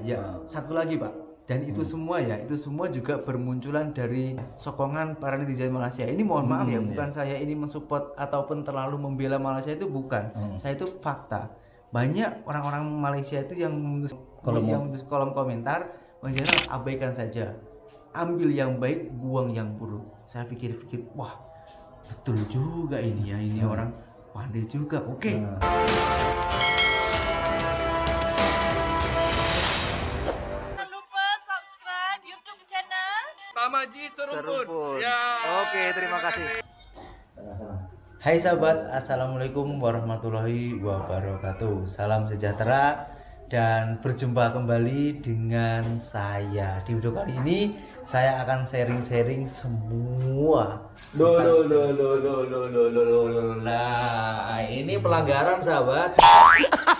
Ya, satu lagi Pak. Dan itu semua ya, itu semua juga bermunculan dari sokongan para netizen Malaysia. Ini mohon maaf ya, bukan saya ini mensupport ataupun terlalu membela Malaysia, itu bukan. Saya itu fakta. Banyak orang-orang Malaysia itu yang menulis kolom komentar, Bang Zainal abaikan saja. Ambil yang baik, buang yang buruk. Saya pikir-pikir, wah, betul juga ini ya, ini orang pandai juga. Oke. Tamaji Seruput. Ya. Oke, terima kasih. Hai sahabat, assalamualaikum warahmatullahi wabarakatuh. Salam sejahtera dan berjumpa kembali dengan saya. Di video kali ini saya akan sharing-sharing semua. Nah, ini pelanggaran sahabat.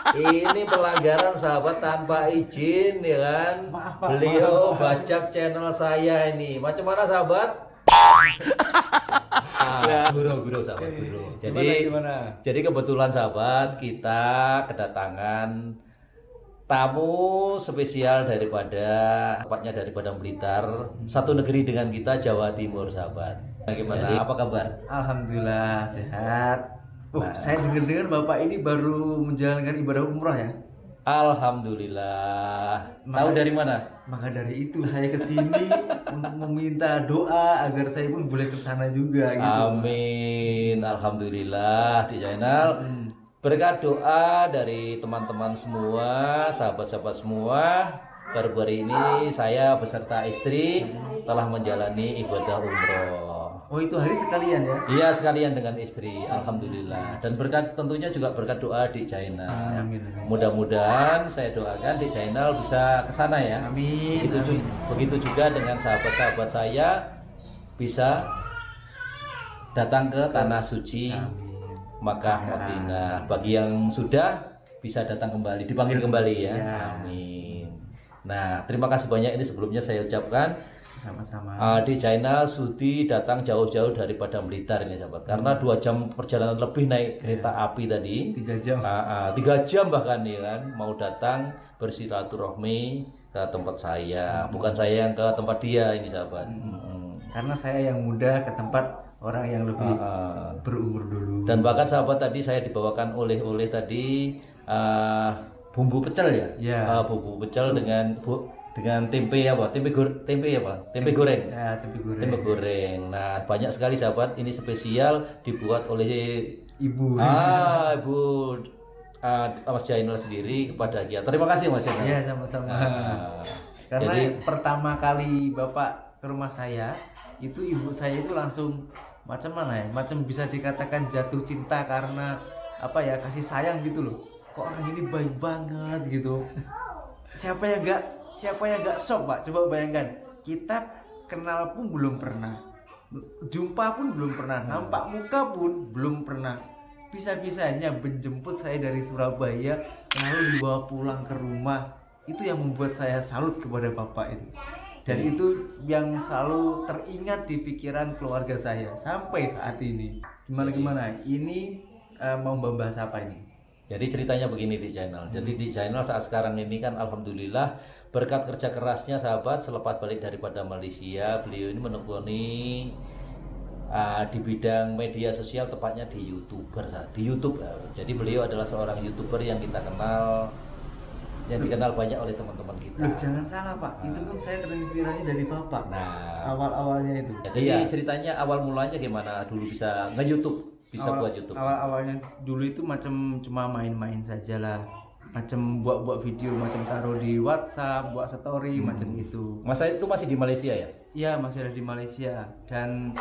Ini pelanggaran sahabat tanpa izin ya kan. Beliau bajak channel saya ini. Macam mana sahabat? Guru sahabat guru. Jadi kebetulan sahabat kita kedatangan tamu spesial tepatnya daripada Blitar, satu negeri dengan kita, Jawa Timur sahabat. Bagaimana? Apa kabar? Alhamdulillah sehat. Saya dengar Bapak ini baru menjalankan ibadah umrah ya? Alhamdulillah. Tahu dari mana? Maka dari itu saya kesini untuk meminta doa agar saya pun boleh ke sana juga gitu. Amin. Alhamdulillah di channel. Berkat doa dari teman-teman semua, sahabat-sahabat semua, baru hari ini saya beserta istri telah menjalani ibadah umroh. Oh, itu hari sekalian ya? Iya, sekalian dengan istri. Alhamdulillah. Dan tentunya juga berkat doa di channel. Amin. Mudah-mudahan saya doakan di channel bisa ke sana ya. Amin. Begitu juga dengan sahabat-sahabat saya bisa datang ke tanah suci Makkah Madinah. Bagi yang sudah bisa datang kembali, dipanggil kembali ya. Amin. Nah, terima kasih banyak ini sebelumnya saya ucapkan. Sama-sama. Di channel Sudi datang jauh-jauh daripada Blitar ini sahabat. Karena 2 jam perjalanan lebih naik kereta api tadi. 3 jam. 3 jam bahkan ya kan, mau datang bersilaturahmi ke tempat saya. Bukan saya yang ke tempat dia ini sahabat. Karena saya yang muda ke tempat orang yang lebih berumur dulu. Dan bahkan sahabat tadi saya dibawakan oleh-oleh tadi bumbu pecel ya. Bumbu pecel dengan tempe apa? Tempe goreng. Ya, tempe goreng. Nah, banyak sekali sahabat, ini spesial dibuat oleh Ibu. Ibu Mas Zainal sendiri kepada kita. Terima kasih Mas Zainal. Iya, sama-sama. Karena pertama kali Bapak ke rumah saya, itu ibu saya itu langsung macam mana ya? Macam bisa dikatakan jatuh cinta karena apa ya? Kasih sayang gitu loh. Kok orang ini baik banget gitu. Siapa yang gak shock Pak? Coba bayangkan, kita kenal pun belum pernah, jumpa pun belum pernah, nampak muka pun belum pernah. Bisa-bisanya menjemput saya dari Surabaya lalu dibawa pulang ke rumah. Itu yang membuat saya salut kepada Bapak itu. Dan itu yang selalu teringat di pikiran keluarga saya sampai saat ini. Gimana? Ini mau membahas apa ini? Jadi ceritanya begini di channel. Jadi di channel saat sekarang ini kan alhamdulillah berkat kerja kerasnya sahabat, selepas balik daripada Malaysia, beliau ini menekuni di bidang media sosial, tepatnya di YouTube. Jadi beliau adalah seorang YouTuber yang kita kenal, yang dikenal banyak oleh teman-teman kita. Jangan salah Pak, itu pun saya terinspirasi dari Bapak. Nah, awal-awalnya itu. Jadi ceritanya awal mulanya gimana dulu bisa nge-YouTube, buat YouTube? Awal-awalnya dulu itu macam cuma main-main saja lah. Macam buat video, macam taruh di WhatsApp, buat story, macam itu. Masa itu masih di Malaysia ya? Iya, masih ada di Malaysia. Dan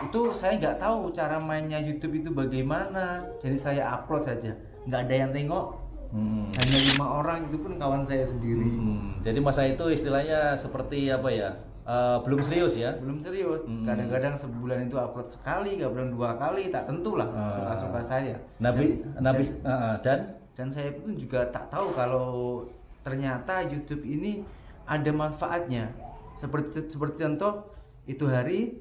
itu saya nggak tahu cara mainnya YouTube itu bagaimana. Jadi saya upload saja, nggak ada yang tengok. Hanya 5 orang, itu pun kawan saya sendiri. Jadi masa itu istilahnya seperti apa ya? Belum serius ya? Belum serius. Kadang-kadang sebulan itu upload sekali, kadang 2 kali, tak tentulah. Suka-suka saya. Dan saya pun juga tak tahu kalau ternyata YouTube ini ada manfaatnya. Seperti contoh itu hari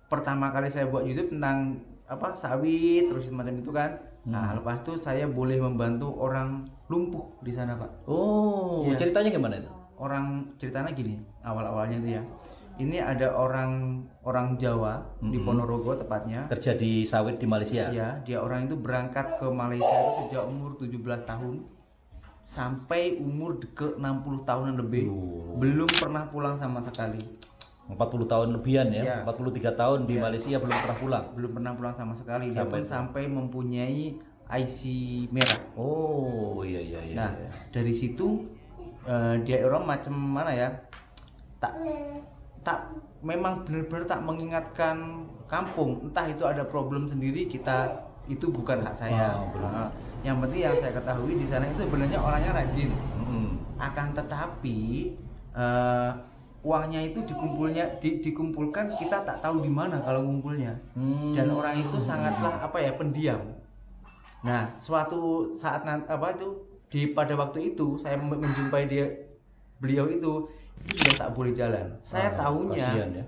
pertama kali saya buat YouTube tentang sawit terus macam itu kan. Nah, lepas itu saya boleh membantu orang lumpuh di sana, Pak. Oh, Iya. ceritanya gimana itu? Orang ceritanya gini, awal-awalnya itu ya. Ini ada orang Jawa di Ponorogo tepatnya. Kerja di sawit di Malaysia. Iya, dia orang itu berangkat ke Malaysia itu sejak umur 17 tahun sampai umur ke 60 tahunan lebih. Belum pernah pulang sama sekali. 40 tahun lebihan ya, Iya. 43 tahun di Malaysia belum pernah pulang. Belum pernah pulang sama sekali. Dia pun sampai mempunyai IC merah. Oh, iya. Nah, dari situ dia orang macam mana ya? Tak memang benar-benar tak mengingatkan kampung. Entah itu ada problem sendiri, itu bukan hak saya. Yang penting yang saya ketahui di sana itu sebenarnya orangnya rajin. Akan tetapi uangnya itu dikumpulkan, kita tak tahu di mana kalau ngumpulnya. Dan orang itu sangatlah pendiam. Nah, suatu saat pada waktu itu saya menjumpai beliau itu sudah tak boleh jalan. Saya tahunya,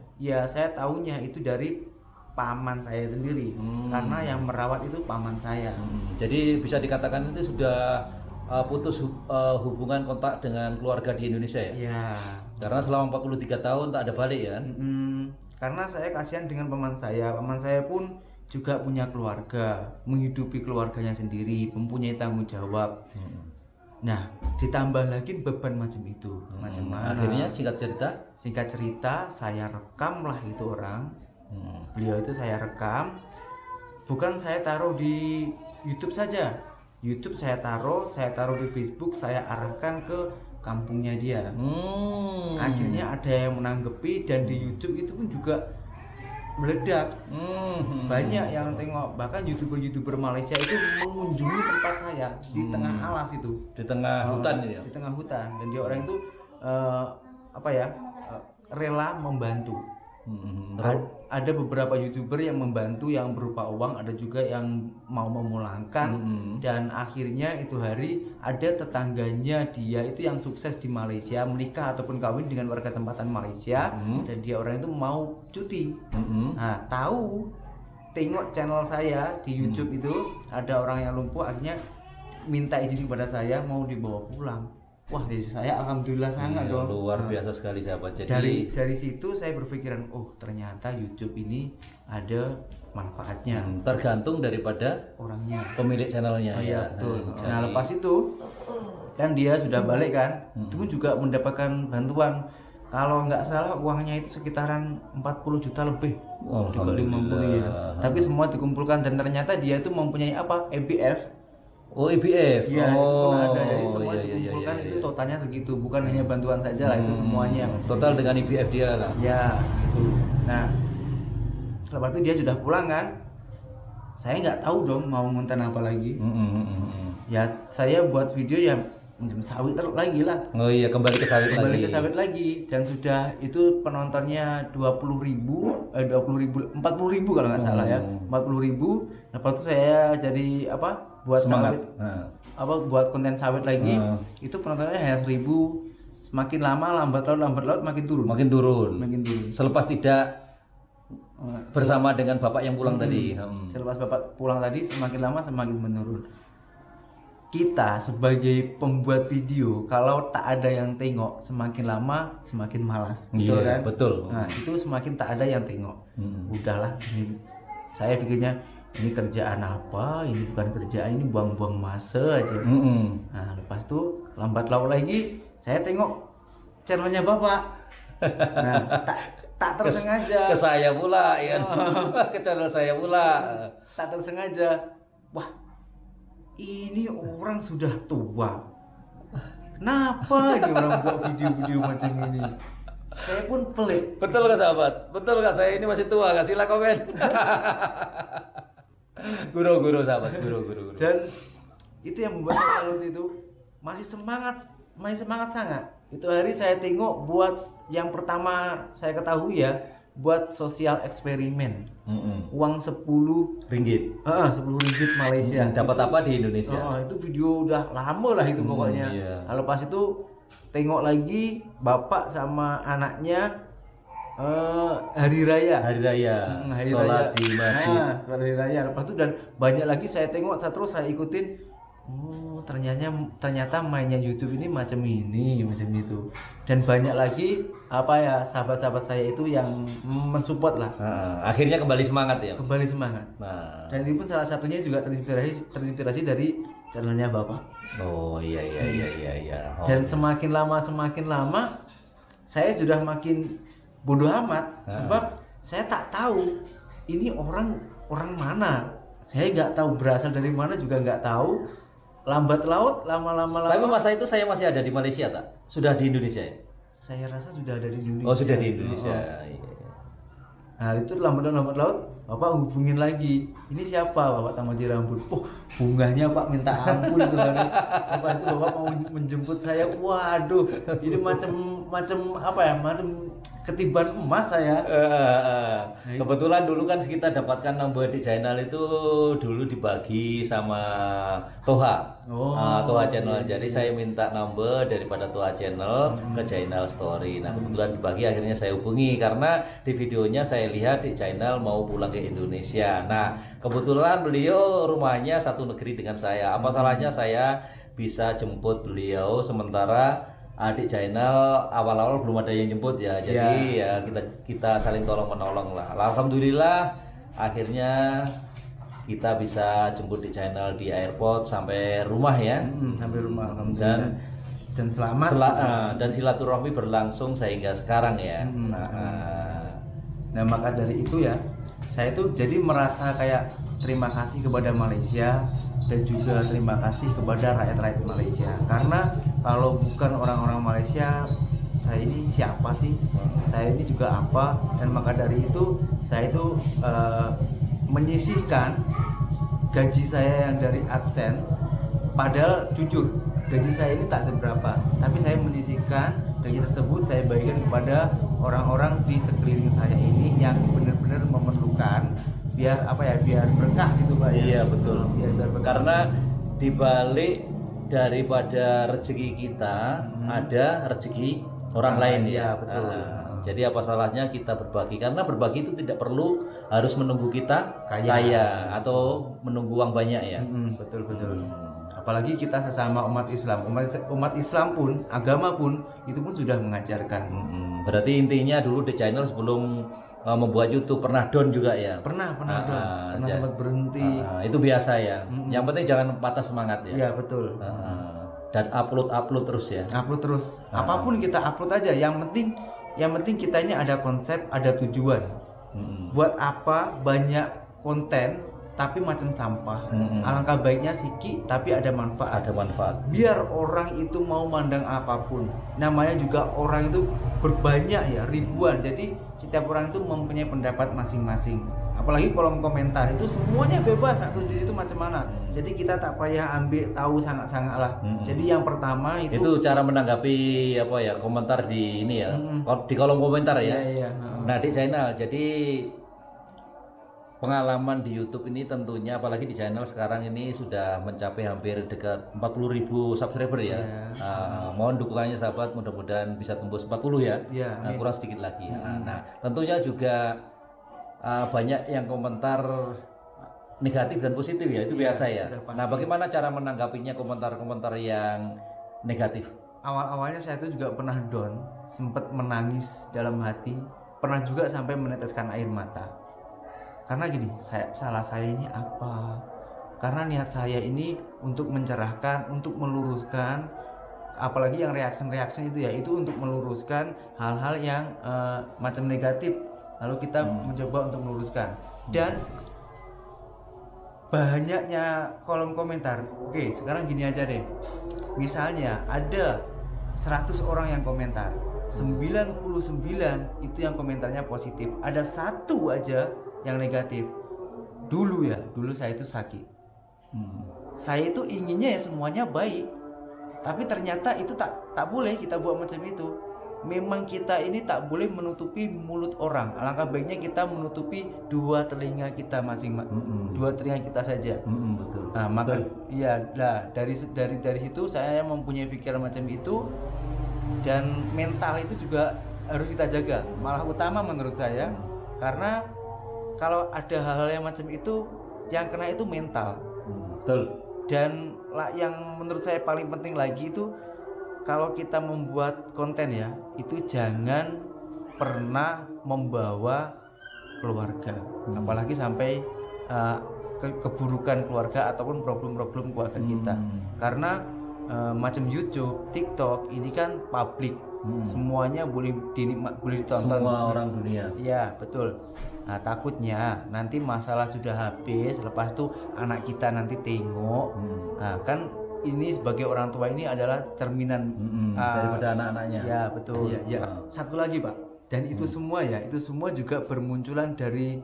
saya tahunya itu dari paman saya sendiri, karena yang merawat itu paman saya. Jadi bisa dikatakan itu sudah putus hubungan kontak dengan keluarga di Indonesia ya? Iya. Karena selama 43 tahun tak ada balik ya? Karena saya kasihan dengan paman saya. Paman saya pun juga punya keluarga, menghidupi keluarganya sendiri, mempunyai tanggung jawab. Nah, ditambah lagi beban macam itu. Macam mana? Akhirnya Singkat cerita, saya rekam lah itu orang. Beliau itu saya rekam. Bukan saya taruh di YouTube saja. YouTube saya taruh di Facebook, saya arahkan ke kampungnya dia. Akhirnya ada yang menanggapi dan di YouTube itu pun juga meledak. Banyak yang tengok, bahkan youtuber Malaysia itu mengunjungi tempat saya di tengah alas itu, di tengah hutan ini ya? Di tengah hutan, dan dia orang itu rela membantu. Ada beberapa youtuber yang membantu yang berupa uang, ada juga yang mau memulangkan. Dan akhirnya itu hari ada tetangganya dia itu yang sukses di Malaysia, menikah ataupun kawin dengan warga tempatan Malaysia. Dan dia orang itu mau cuti. Nah, tengok channel saya di YouTube itu ada orang yang lumpuh, akhirnya minta izin kepada saya mau dibawa pulang. Wah, jadi saya alhamdulillah sangat dong. Luar biasa sekali sahabat. Jadi dari situ saya berpikiran, oh ternyata YouTube ini ada manfaatnya. Tergantung daripada orangnya, pemilik channelnya. Iya, betul. Nah, lepas itu kan dia sudah balik kan, itu pun juga mendapatkan bantuan. Kalau nggak salah uangnya itu sekitaran 40 juta lebih, juga 50 ya. Tapi semua dikumpulkan dan ternyata dia itu mempunyai EBF. Oh, EBF. Iya, itu pun ada. Jadi semua dikumpulkan itu totalnya segitu, bukan hanya bantuan saja lah, itu semuanya. Total dengan EBF dia lah. Ya, itu. Nah, lepas itu dia sudah pulang kan. Saya nggak tahu dong mau ngonten apa lagi. Ya, saya buat video ya sawit lagi lah. Oh iya, kembali ke sawit lagi. Dan sudah itu penontonnya 40.000 kalau nggak salah ya, 40.000. Lepas itu saya jadi buat semangat sawit, buat konten sawit lagi. Itu penontonnya hanya 1.000. Semakin lama lambat laut makin turun. Selepas tidak bersama dengan bapak yang pulang tadi. Selepas bapak pulang tadi semakin lama semakin menurun. Kita sebagai pembuat video, kalau tak ada yang tengok, semakin lama semakin malas, betul kan? Betul. Nah, itu semakin tak ada yang tengok. Udahlah, saya pikirnya ini kerjaan apa? Ini bukan kerjaan, ini buang-buang masa aja. Nah, lepas itu lambat laun lagi saya tengok channelnya bapak. Nah, tak tersengaja. Ke saya pula, ya. Ke channel saya pula. Tak tersengaja. Wah, ini orang sudah tua. Kenapa ini orang buat video-video macam ini? Saya pun pelik. Betul nggak sahabat? Betul nggak saya ini masih tua? Kasihlah komen. Guru sahabat, guru. Dan itu yang membuat saya salut itu masih semangat sangat. Itu hari saya tengok buat yang pertama saya ketahui ya, buat sosial eksperimen. Uang 10 ringgit. 10 ringgit Malaysia. Dapat apa di Indonesia? Itu video udah lama lah itu pokoknya. Iya. Lalu pas itu tengok lagi bapak sama anaknya hari raya. Hari raya. Sholat di masjid. Sholat hari raya. Lepas itu dan banyak lagi saya tengok, terus saya ikutin. Oh, ternyata mainnya YouTube ini macam ini, macam itu. Dan banyak lagi sahabat-sahabat saya itu yang mensupport lah. Akhirnya kembali semangat ya. Kembali semangat. Nah. Dan itu pun salah satunya juga terinspirasi dari channelnya Bapak. Oh iya. Oh. Dan semakin lama saya sudah makin bodoh amat sebab saya tak tahu ini orang mana. Saya nggak tahu berasal dari mana juga nggak tahu. Lambat laut lama-lama. Tapi masa itu saya masih ada di Malaysia tak? Sudah di Indonesia ya? Saya rasa sudah ada di Indonesia. Oh sudah di Indonesia. Iya. Nah itu lambat laut Bapak hubungin lagi. Ini siapa Bapak Tamaji Rambut? Oh bunganya Pak minta ampun itu hari. Bapak mau menjemput saya. Waduh ini macam ketiban emas saya. Kebetulan dulu kan kita dapatkan nomor di channel itu dulu dibagi sama Toha. Toha channel. Jadi saya minta nomor daripada Toha channel ke channel story. Nah kebetulan dibagi, akhirnya saya hubungi karena di videonya saya lihat di channel mau pulang ke Indonesia. Nah kebetulan beliau rumahnya satu negeri dengan saya. Apa salahnya saya bisa jemput beliau, sementara adik channel awal-awal belum ada yang jemput ya, jadi ya kita saling tolong menolong lah. Alhamdulillah akhirnya kita bisa jemput di channel di airport sampai rumah ya. Sampai rumah dan selamat. Dan silaturahmi berlangsung sehingga sekarang ya. Nah maka dari itu ya saya tuh jadi merasa kayak terima kasih kepada Malaysia dan juga terima kasih kepada rakyat-rakyat Malaysia, karena kalau bukan orang-orang Malaysia saya ini siapa sih, saya ini juga apa. Dan maka dari itu saya itu menyisihkan gaji saya yang dari AdSense, padahal jujur gaji saya ini tak seberapa, tapi saya menyisihkan gaji tersebut, saya bagikan kepada orang-orang di sekeliling saya ini yang benar-benar memerlukan, biar berkah gitu Pak. Iya betul. Biar berkah. Karena dibalik daripada rezeki kita ada rezeki orang lain ya. Betul. Jadi apa salahnya kita berbagi, karena berbagi itu tidak perlu harus menunggu kita kaya atau menunggu uang banyak ya. Betul. Apalagi kita sesama umat Islam, umat Islam pun, agama pun itu pun sudah mengajarkan. Berarti intinya dulu di channel sebelum membuat YouTube pernah down juga ya? Pernah sempat berhenti. Itu biasa ya. Yang penting jangan patah semangat ya. Iya betul. Dan upload terus ya. Upload terus. Apapun kita upload aja. Yang penting kitanya ada konsep, ada tujuan. Buat apa banyak konten tapi macam sampah. Alangkah baiknya sikit tapi ada manfaat. Biar orang itu mau mandang apapun. Namanya juga orang itu berbanyak ya, ribuan. Jadi setiap orang itu mempunyai pendapat masing-masing. Apalagi kolom komentar itu semuanya bebas, nak tuju itu macam mana. Jadi kita tak payah ambil tahu sangat-sangat lah. Jadi yang pertama itu cara menanggapi komentar di ini ya. Di kolom komentar ya. Iya. Nah di channel, jadi pengalaman di YouTube ini tentunya, apalagi di channel sekarang ini sudah mencapai hampir dekat 40.000 subscriber ya. Mohon dukungannya sahabat, mudah-mudahan bisa tembus 40 ya. Kurang sedikit lagi. Nah tentunya juga banyak yang komentar negatif dan positif ya, itu biasa ya. Nah bagaimana cara menanggapinya komentar-komentar yang negatif? Awal-awalnya saya itu juga pernah down, sempat menangis dalam hati, pernah juga sampai meneteskan air mata. Karena gini, salah saya ini apa? Karena niat saya ini untuk mencerahkan, untuk meluruskan, apalagi yang reaction itu ya, itu untuk meluruskan hal-hal yang macam negatif. Lalu kita mencoba untuk meluruskan. Dan banyaknya kolom komentar. Oke, sekarang gini aja deh. Misalnya ada 100 orang yang komentar, 99 itu yang komentarnya positif, ada satu aja yang negatif. Dulu saya itu sakit. Saya itu inginnya ya semuanya baik, tapi ternyata itu tak boleh kita buat macam itu. Memang kita ini tak boleh menutupi mulut orang. Alangkah baiknya kita menutupi dua telinga kita masing-masing, dua telinga kita saja. Betul. Nah, maka dari situ saya mempunyai pikiran macam itu, dan mental itu juga harus kita jaga, malah utama menurut saya, karena kalau ada hal-hal yang macam itu, yang kena itu mental. Betul. Dan yang menurut saya paling penting lagi itu, kalau kita membuat konten ya, itu jangan pernah membawa keluarga, apalagi sampai keburukan keluarga ataupun problem-problem keluarga kita. Karena macam YouTube, TikTok ini kan publik, semuanya boleh ditonton semua orang dunia. Ya betul. Nah takutnya nanti masalah sudah habis, lepas itu anak kita nanti tengok, nah kan ini sebagai orang tua ini adalah cerminan daripada anak-anaknya. Ya betul. Ya. Satu lagi Pak, dan itu semua ya, itu semua juga bermunculan dari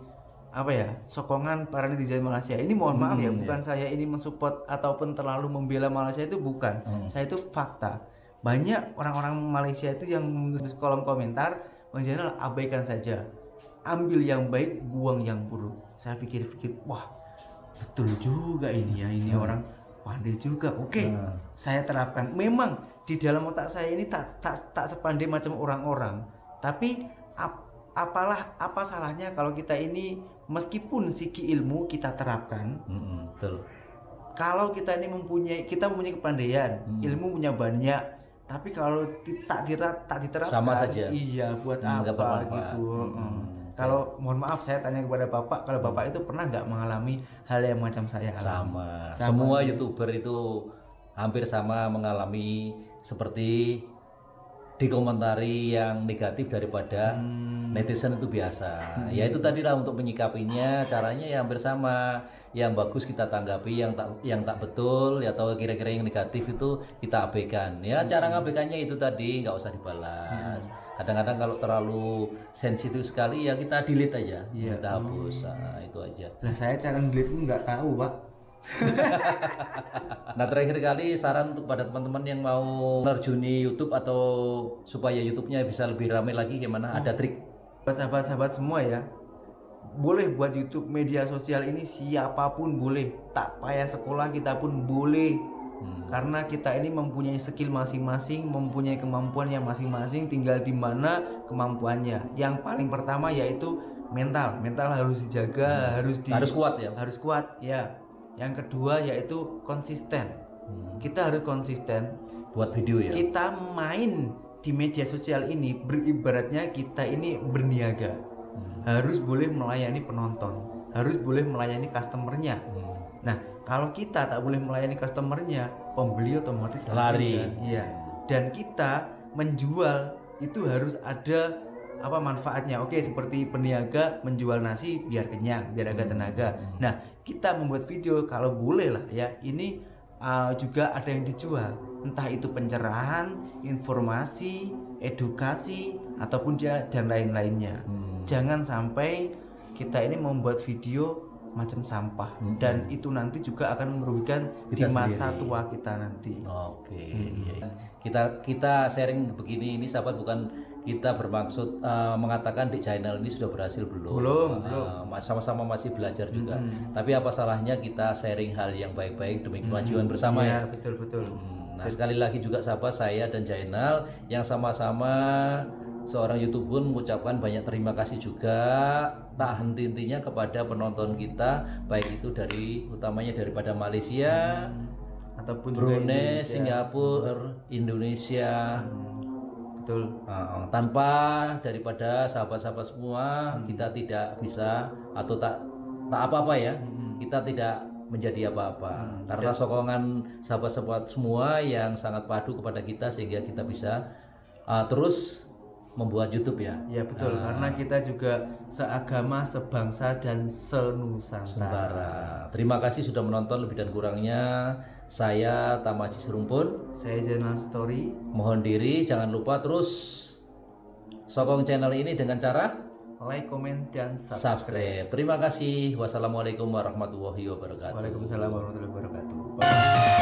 apa ya, sokongan para netizen Malaysia. Ini mohon maaf ya, bukan saya ini mensupport ataupun terlalu membela Malaysia, itu bukan. Saya itu fakta. Banyak orang-orang Malaysia itu yang menulis kolom komentar, Bang Zainal abaikan saja, ambil yang baik, buang yang buruk. Saya pikir-pikir, wah betul juga ini ya, ini orang pandai juga. Oke, saya terapkan. Memang di dalam otak saya ini tak sepandai macam orang-orang, tapi apa salahnya kalau kita ini meskipun siki ilmu kita terapkan. Betul. Kalau kita ini mempunyai kepandaian, ilmu punya banyak, tapi kalau tak diterapkan sama saja. Iya, buat apa gitu. Kalau mohon maaf saya tanya kepada Bapak, kalau Bapak itu pernah nggak mengalami hal yang macam saya alami? Sama. Semua YouTuber itu hampir sama mengalami seperti dikomentari yang negatif daripada netizen itu biasa. Ya itu tadi lah, untuk menyikapinya caranya ya hampir sama. Yang bagus kita tanggapi, yang tak betul ya, atau kira-kira yang negatif itu kita abaikan. Ya cara ngabaikannya itu tadi, nggak usah dibalas. Kadang-kadang kalau terlalu sensitif sekali ya kita delete aja, kita hapus. Nah, itu aja. Nah saya cara delete itu nggak tahu Pak. Nah terakhir kali saran untuk pada teman-teman yang mau menerjuni YouTube atau supaya YouTube-nya bisa lebih ramai lagi gimana? Ada trik? Buat sahabat-sahabat semua ya, boleh buat YouTube, media sosial ini siapapun boleh, tak payah sekolah kita pun boleh. Karena kita ini mempunyai skill masing-masing, mempunyai kemampuan yang masing-masing, tinggal di mana kemampuannya. Yang paling pertama yaitu mental harus dijaga, harus kuat ya. Harus kuat ya. Yang kedua yaitu konsisten. Kita harus konsisten buat video ya. Kita main di media sosial ini beribaratnya kita ini berniaga. Harus boleh melayani penonton, harus boleh melayani customernya. Nah, kalau kita tak boleh melayani customernya, pembeli otomatis lari. Iya. Dan kita menjual itu harus ada manfaatnya. Oke, seperti peniaga menjual nasi biar kenyang, biar agak tenaga. Nah, kita membuat video kalau boleh lah ya, ini juga ada yang dijual, entah itu pencerahan, informasi, edukasi ataupun dan lain-lainnya. Jangan sampai kita ini membuat video macam sampah, dan itu nanti juga akan merugikan di masa tua kita nanti. Oke. Kita sharing begini ini sahabat, bukan kita bermaksud mengatakan di channel ini sudah berhasil, belum. Sama-sama masih belajar juga. Tapi apa salahnya kita sharing hal yang baik-baik demi kemajuan bersama ya. Betul. Nah sekali lagi juga sahabat, saya dan Jainal yang sama-sama seorang YouTuber mengucapkan banyak terima kasih juga tak henti-hentinya kepada penonton kita, baik itu utamanya daripada Malaysia ataupun Brunei, Singapura, Indonesia. Betul. Tanpa daripada sahabat-sahabat semua kita tidak bisa atau tak apa-apa ya. Kita tidak menjadi apa-apa karena sokongan sahabat-sahabat semua yang sangat padu kepada kita, sehingga kita bisa terus membuat YouTube ya. Ya betul, karena kita juga seagama, sebangsa dan senusantara. Terima kasih sudah menonton, lebih dan kurangnya saya Tamaji Serumpun, saya Zainal Story. Mohon diri, jangan lupa terus sokong channel ini dengan cara like, comment, dan subscribe. Terima kasih. Wassalamualaikum warahmatullahi wabarakatuh. Waalaikumsalam warahmatullahi wabarakatuh.